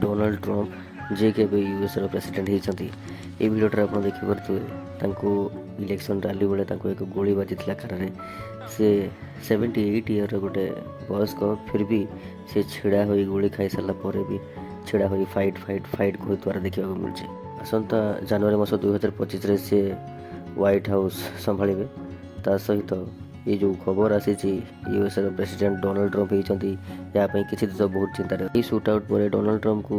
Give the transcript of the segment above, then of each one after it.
Donald Trump जे के US president होती ये भिडियोटे आप देखिपे इलेक्शन रैली बेले एक गोली बाजी कार से 78 ईयर गोटे वयस्क फिर भी से छिड़ा हो गोली खाई सारापर भी छिड़ा हो फाइट फाइट फाइट कहद्वारा देखा मिलूँ। आसंता जनवरी मास 2025 से व्हाइट हाउस संभाले ता सहित ये जो खबर आसी यूएस प्रेसिडेंट डोनाल्ड ट्रम्प होती यापाई किसी तो बहुत चिंतार सुट आउट पर डोनाल्ड ट्रम्प को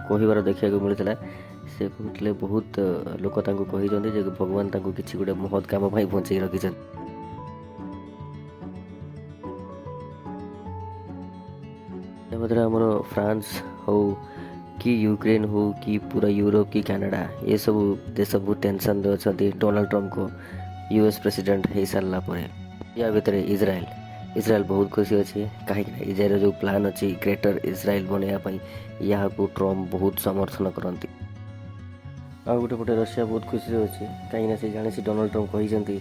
कहबार देखा मिलता से कहते बहुत लोक कहते भगवान किसी गोटे महत् कम बचे रखी आमर फ्रांस हो कि यूक्रेन हो कि पूरा यूरोप कि कनाडा ये सब देश बहुत टेंशन अच्छा डोनाल्ड ट्रम्प को यूएस प्रेसिडेंट हो सारा पर या भितर इज्राएल बहुत खुशी अच्छी कहीं इज्राएल जो प्लान अच्छी ग्रेटर इज्राएल बनवाई यहाँ को ट्रम्प बहुत समर्थन करती। आ गोटे पटे रशिया बहुत खुशी अच्छी कहीं से जानी डोनाल्ड ट्रम्प कहते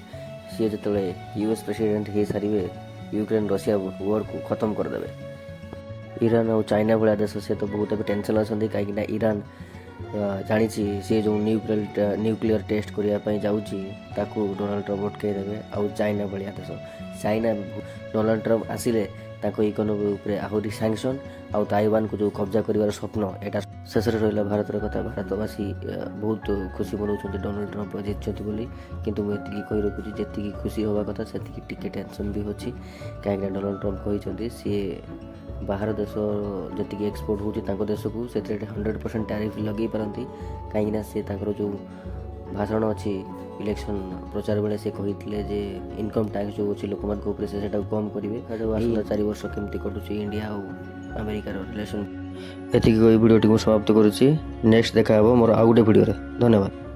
सी जो यूएस प्रेसिडेंट हो सारे यूक्रेन रशिया वॉर को खत्म करदे। ईरान और चाइना भाया देश से तो बहुत टेंशन अच्छा कहीं ईरान जानी सी जो न्यूक्लियर टेस्ट करने जाऊँगी डोनाल्ड ट्रम्प अटकईदेवे। आउ चाइना भाया देश चाइना डोनाल्ड ट्रम्प आसिले इकोनोमी उपरे आहरी सैंक्शन आउ ताइवान को जो कब्जा कर स्वप्न यहाँ शेष रहा भारत कथा भारतवासी बहुत खुशी मनाऊँ डोनाल्ड ट्रम्प जीतती बोली किंतु मुझे कही रखुची जी खुशी हवा कथा से टिके टेंशन भी अच्छी कहीं डोनाल्ड ट्रम्प कहते सी बाहर देश जी एक्सपोर्ट होती देश को से 100% टैरिफ लगे पारती कहीं से जो भाषण अच्छी इलेक्शन प्रचार बेले से कहते जे इनकम टैक्स जो अच्छी लोक से कम करेंगे 4 वर्ष केमती कटुची इंडिया और अमेरिकार रिलेशन। ये वीडियो समाप्त करुच्ची नेक्स्ट देखा मोर आउ गोटे वीडियो। धन्यवाद।